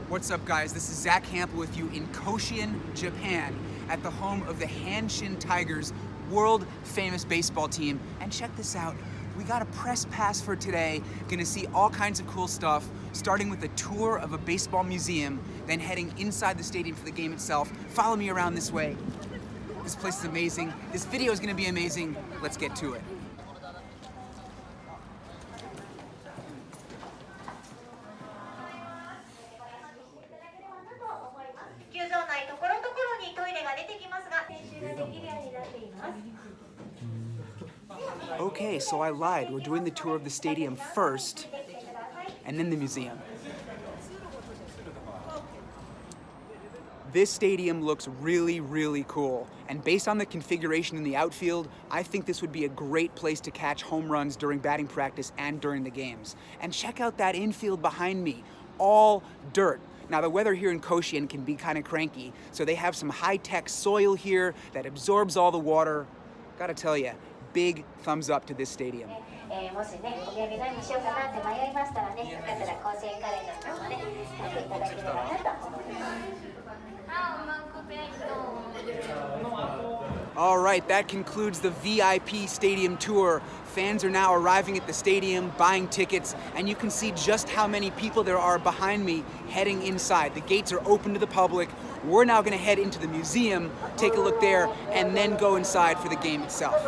What's up, guys? This is Zack Hample with you in Koshien, Japan, at the home of the Hanshin Tigers, world famous baseball team. And check this out, we got a press pass for today. Gonna see all kinds of cool stuff, starting with a tour of a baseball museum, then heading inside the stadium for the game itself. Follow me around this way. This place is amazing. This video is gonna be amazing. Let's get to it. Okay, so I lied. We're doing the tour of the stadium first, and then the museum. This stadium looks really, really cool. And based on the configuration in the outfield, I think this would be a great place to catch home runs during batting practice and during the games. And check out that infield behind me, all dirt. Now the weather here in Koshien can be kind of cranky, so they have some high-tech soil here that absorbs all the water. Gotta tell you, big thumbs up to this stadium. All right, that concludes the VIP stadium tour. Fans are now arriving at the stadium, buying tickets, and you can see just how many people there are behind me heading inside. The gates are open to the public. We're now gonna head into the museum, take a look there, and then go inside for the game itself.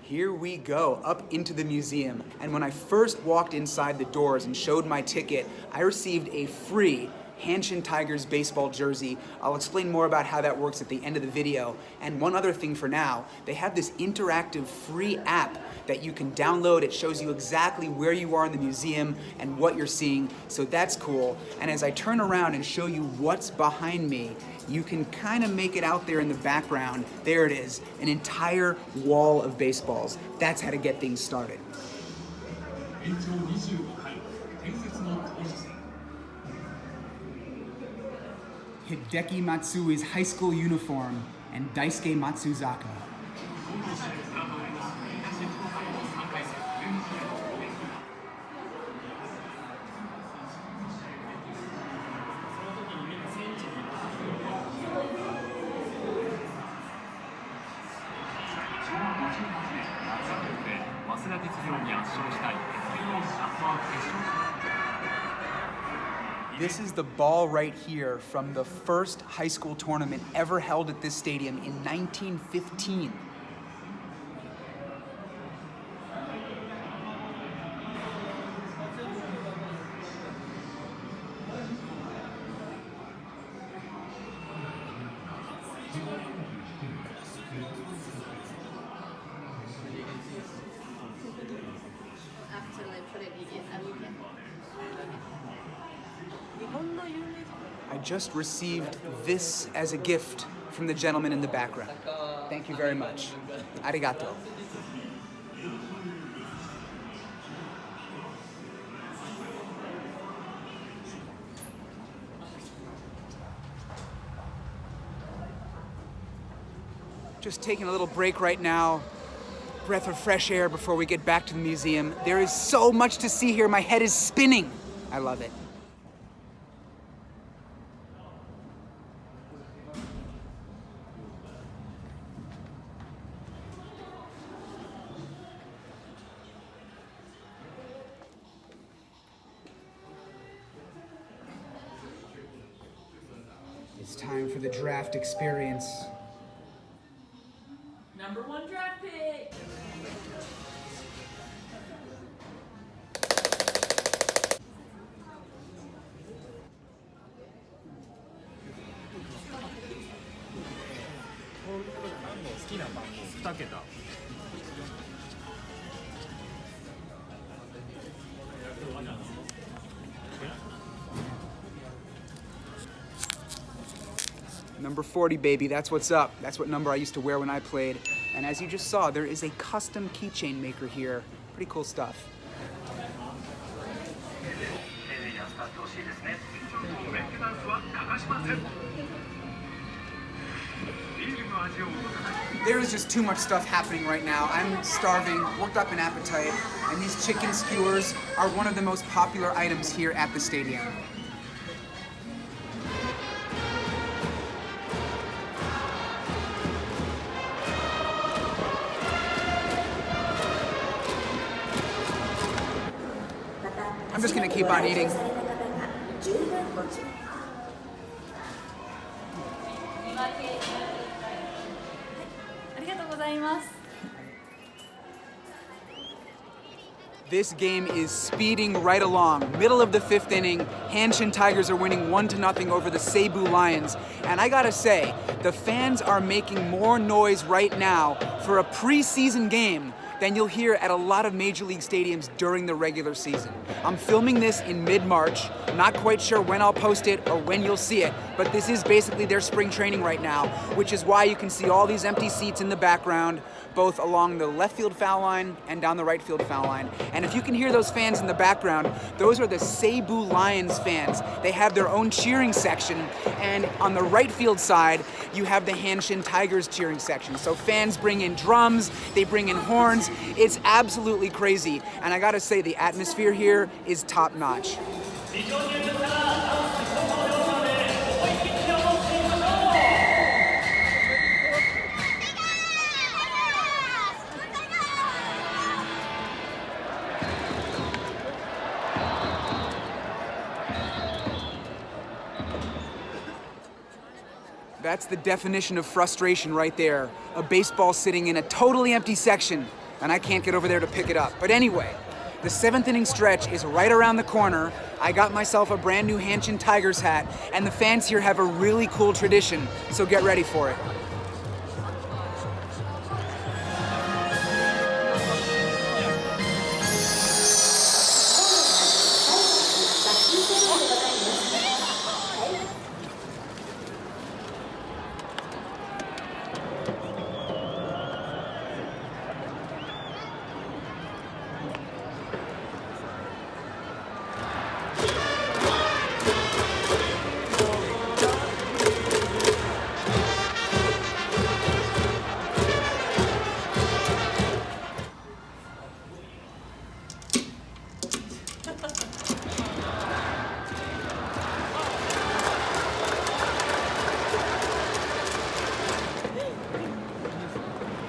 Here we go, up into the museum. And when I first walked inside the doors and showed my ticket, I received a free Hanshin Tigers baseball jersey. I'll explain more about how that works at the end of the video. And one other thing for now, they have this interactive free app that you can download. It shows you exactly where you are in the museum and what you're seeing, so that's cool. And as I turn around and show you what's behind me, you can kind of make it out there in the background. There it is, an entire wall of baseballs. That's how to get things started. Hideki Matsui's high school uniform and Daisuke Matsuzaka. This is the ball right here from the first high school tournament ever held at this stadium in 1915. I just received this as a gift from the gentleman in the background. Thank you very much. Arigato. Just taking a little break right now. Breath of fresh air before we get back to the museum. There is so much to see here. My head is spinning. I love it. It's time for the draft experience. Number 1 draft pick. Number 40, baby, that's what's up. That's what number I used to wear when I played. And as you just saw, there is a custom keychain maker here. Pretty cool stuff. There is just too much stuff happening right now. I'm starving, worked up an appetite, and these chicken skewers are one of the most popular items here at the stadium. I'm just gonna keep on eating. This game is speeding right along. Middle of the 5th inning, Hanshin Tigers are winning 1-0 over the Seibu Lions. And I gotta say, the fans are making more noise right now for a preseason game than you'll hear at a lot of major league stadiums during the regular season. I'm filming this in mid-March. Not quite sure when I'll post it or when you'll see it, but this is basically their spring training right now, which is why you can see all these empty seats in the background, both along the left field foul line and down the right field foul line. And if you can hear those fans in the background, those are the Seibu Lions fans. They have their own cheering section, and on the right field side, you have the Hanshin Tigers cheering section. So fans bring in drums, they bring in horns. It's absolutely crazy, and I gotta say, the atmosphere here is top-notch. That's the definition of frustration right there. A baseball sitting in a totally empty section, and I can't get over there to pick it up. But anyway, the 7th inning stretch is right around the corner. I got myself a brand new Hanshin Tigers hat, and the fans here have a really cool tradition, so get ready for it.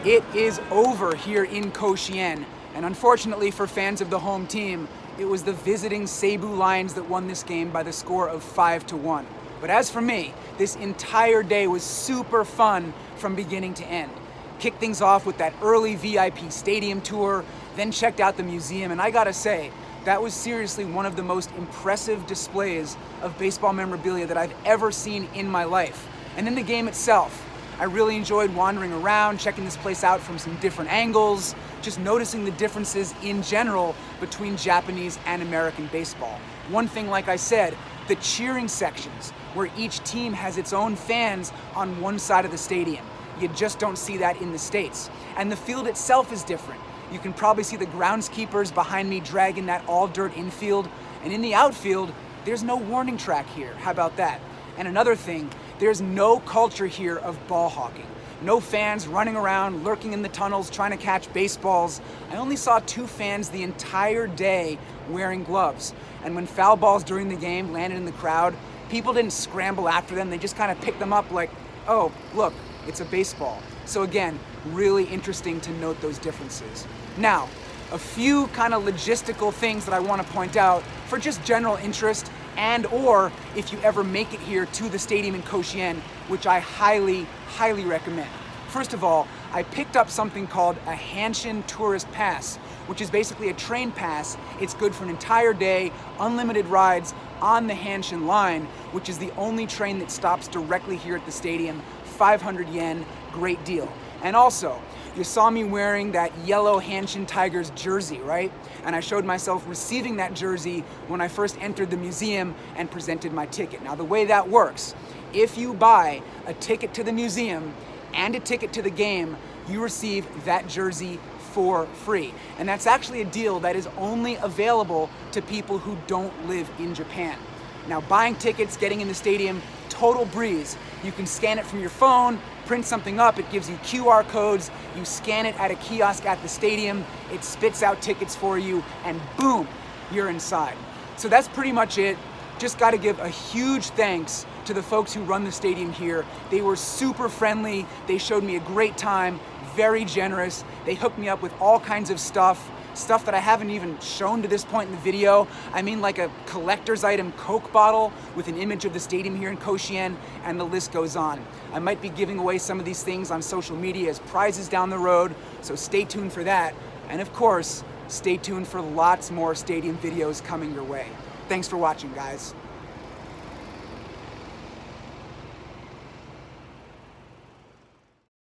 It is over here in Koshien, and unfortunately for fans of the home team, it was the visiting Seibu Lions that won this game by the score of 5-1. But as for me, this entire day was super fun from beginning to end. Kicked things off with that early VIP stadium tour, then checked out the museum, and I gotta say, that was seriously one of the most impressive displays of baseball memorabilia that I've ever seen in my life. And then the game itself. I really enjoyed wandering around, checking this place out from some different angles, just noticing the differences in general between Japanese and American baseball. One thing, like I said, the cheering sections, where each team has its own fans on one side of the stadium. You just don't see that in the States. And the field itself is different. You can probably see the groundskeepers behind me dragging that all-dirt infield. And in the outfield, there's no warning track here. How about that? And another thing, there's no culture here of ball hawking. No fans running around, lurking in the tunnels, trying to catch baseballs. I only saw 2 fans the entire day wearing gloves. And when foul balls during the game landed in the crowd, people didn't scramble after them. They just kind of picked them up like, oh, look, it's a baseball. So again, really interesting to note those differences. Now, a few kind of logistical things that I want to point out for just general interest, and or if you ever make it here to the stadium in Koshien, which I highly, highly recommend. First of all, I picked up something called a Hanshin Tourist Pass, which is basically a train pass. It's good for an entire day, unlimited rides on the Hanshin line, which is the only train that stops directly here at the stadium. 500 yen, great deal. And also, you saw me wearing that yellow Hanshin Tigers jersey, right? And I showed myself receiving that jersey when I first entered the museum and presented my ticket. Now, the way that works, if you buy a ticket to the museum and a ticket to the game, you receive that jersey for free. And that's actually a deal that is only available to people who don't live in Japan. Now, buying tickets, getting in the stadium, total breeze. You can scan it from your phone, print something up, it gives you QR codes, you scan it at a kiosk at the stadium, it spits out tickets for you, and boom, you're inside. So that's pretty much it. Just got to give a huge thanks to the folks who run the stadium here. They were super friendly, they showed me a great time, very generous. They hooked me up with all kinds of stuff that I haven't even shown to this point in the video. I mean, like a collector's item Coke bottle with an image of the stadium here in Koshien, and the list goes on. I might be giving away some of these things on social media as prizes down the road, so stay tuned for that. And of course, stay tuned for lots more stadium videos coming your way. Thanks for watching, guys.